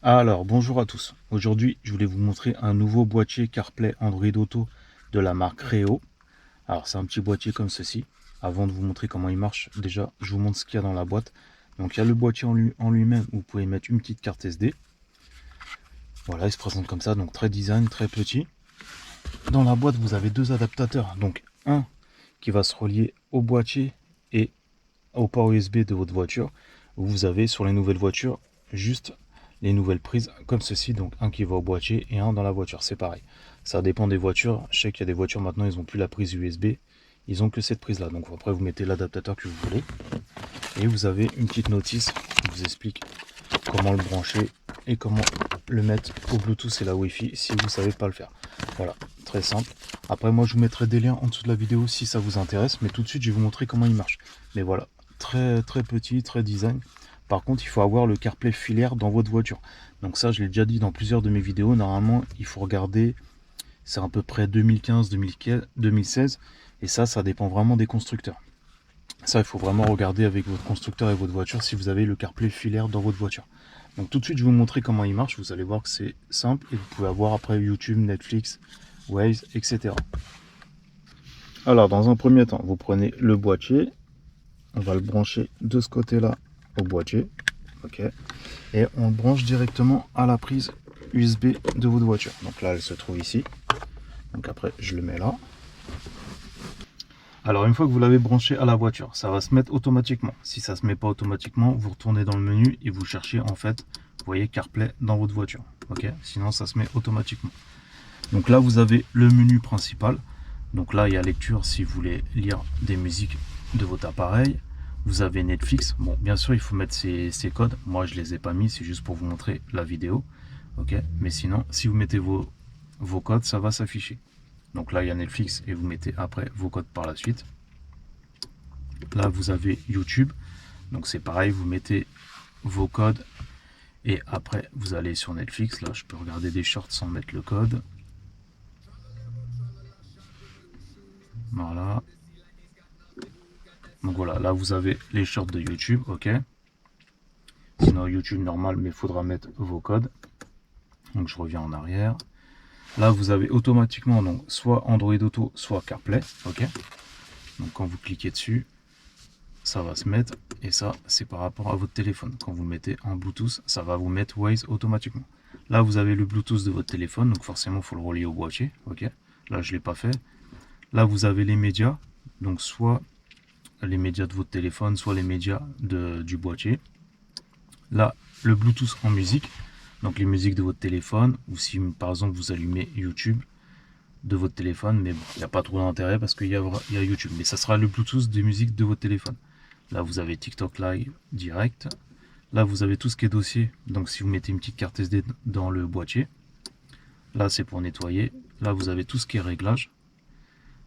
Alors, bonjour à tous. Aujourd'hui, je voulais vous montrer un nouveau boîtier CarPlay Android Auto de la marque Reo. Alors, c'est un petit boîtier comme ceci. Avant de vous montrer comment il marche, déjà, je vous montre ce qu'il y a dans la boîte. Donc, il y a le boîtier en lui-même où vous pouvez mettre une petite carte SD. Voilà, il se présente comme ça, donc très design, très petit. Dans la boîte, vous avez deux adaptateurs. Donc, un qui va se relier au boîtier et au port USB de votre voiture. Vous avez sur les nouvelles voitures juste les nouvelles prises comme ceci, donc un qui va au boîtier et un dans la voiture, c'est pareil. Ça dépend des voitures. Je sais qu'il y a des voitures maintenant, ils n'ont plus la prise USB, ils ont que cette prise là. Donc après vous mettez l'adaptateur que vous voulez et vous avez une petite notice qui vous explique comment le brancher et comment le mettre au Bluetooth et la Wi-Fi si vous ne savez pas le faire. Voilà, très simple. Après moi je vous mettrai des liens en dessous de la vidéo si ça vous intéresse, mais tout de suite je vais vous montrer comment il marche. Mais voilà, très petit, très design. Par contre il faut avoir le CarPlay filaire dans votre voiture. Donc ça je l'ai déjà dit dans plusieurs de mes vidéos, normalement il faut regarder, c'est à peu près 2015-2016, et ça dépend vraiment des constructeurs. Ça, il faut vraiment regarder avec votre constructeur et votre voiture si vous avez le CarPlay filaire dans votre voiture. Donc tout de suite, je vais vous montrer comment il marche. Vous allez voir que c'est simple et vous pouvez avoir après YouTube, Netflix, Waze, etc. Alors, dans un premier temps, vous prenez le boîtier. On va le brancher de ce côté-là au boîtier. Ok. Et on le branche directement à la prise USB de votre voiture. Donc là, elle se trouve ici. Donc après, je le mets là. Alors une fois que vous l'avez branché à la voiture, ça va se mettre automatiquement. Si ça ne se met pas automatiquement, vous retournez dans le menu et vous cherchez en fait, vous voyez CarPlay dans votre voiture. Ok, sinon ça se met automatiquement. Donc là vous avez le menu principal. Donc là il y a lecture si vous voulez lire des musiques de votre appareil. Vous avez Netflix. Bon, bien sûr il faut mettre ces codes. Moi je les ai pas mis, c'est juste pour vous montrer la vidéo. Ok, mais sinon si vous mettez vos codes, ça va s'afficher. Donc là il y a Netflix et vous mettez après vos codes par la suite. Là vous avez YouTube, donc c'est pareil, vous mettez vos codes et après vous allez sur Netflix. Là je peux regarder des shorts sans mettre le code. Voilà, donc voilà, là vous avez les shorts de YouTube. Ok, sinon YouTube normal, mais il faudra mettre vos codes. Donc je reviens en arrière. Là vous avez automatiquement donc soit Android Auto, soit CarPlay. Ok, donc quand vous cliquez dessus, ça va se mettre, et ça c'est par rapport à votre téléphone. Quand vous mettez en Bluetooth, ça va vous mettre Waze automatiquement. Là vous avez le Bluetooth de votre téléphone, donc forcément il faut le relier au boîtier. Ok, là je l'ai pas fait. Là vous avez les médias, donc soit les médias de votre téléphone, soit les médias du boîtier. Là le Bluetooth en musique, donc les musiques de votre téléphone, ou si par exemple vous allumez YouTube de votre téléphone, mais bon, il n'y a pas trop d'intérêt parce qu'il y a YouTube, mais ça sera le Bluetooth des musiques de votre téléphone. Là vous avez TikTok Live direct. Là vous avez tout ce qui est dossier, donc si vous mettez une petite carte SD dans le boîtier, là c'est pour nettoyer. Là vous avez tout ce qui est réglage,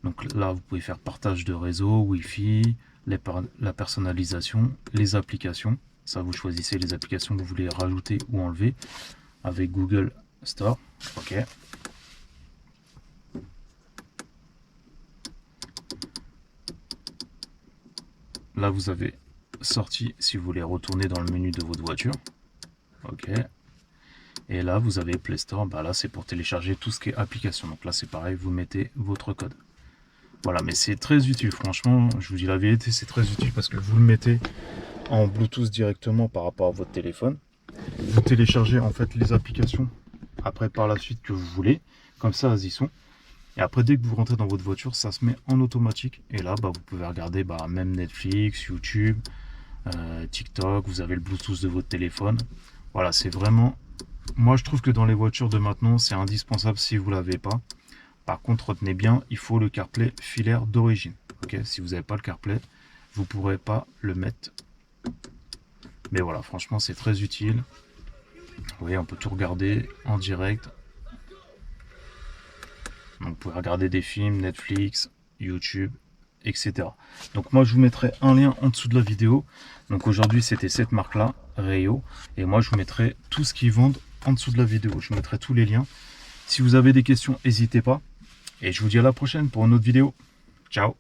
donc là vous pouvez faire partage de réseau, Wi-Fi, la personnalisation, les applications. Ça vous choisissez les applications que vous voulez rajouter ou enlever avec Google Store. Ok, là vous avez sortie si vous voulez retourner dans le menu de votre voiture. Ok, et là vous avez Play Store. Bah là c'est pour télécharger tout ce qui est application. Donc là c'est pareil, vous mettez votre code. Voilà, mais c'est très utile, franchement, je vous dis la vérité, c'est très utile parce que vous le mettez en Bluetooth directement par rapport à votre téléphone. Vous téléchargez en fait les applications après par la suite que vous voulez, comme ça elles y sont. Et après dès que vous rentrez dans votre voiture, ça se met en automatique. Et là bah, vous pouvez regarder même Netflix, YouTube, TikTok, vous avez le Bluetooth de votre téléphone. Voilà, c'est vraiment... Moi je trouve que dans les voitures de maintenant, c'est indispensable si vous ne l'avez pas. Par contre, retenez bien, il faut le CarPlay filaire d'origine. Ok, si vous n'avez pas le CarPlay, vous ne pourrez pas le mettre. Mais voilà, franchement, c'est très utile. Vous voyez, on peut tout regarder en direct. Donc, vous pouvez regarder des films, Netflix, YouTube, etc. Donc moi, je vous mettrai un lien en dessous de la vidéo. Donc aujourd'hui, c'était cette marque-là, Reo. Et moi, je vous mettrai tout ce qu'ils vendent en dessous de la vidéo. Je vous mettrai tous les liens. Si vous avez des questions, n'hésitez pas. Et je vous dis à la prochaine pour une autre vidéo. Ciao!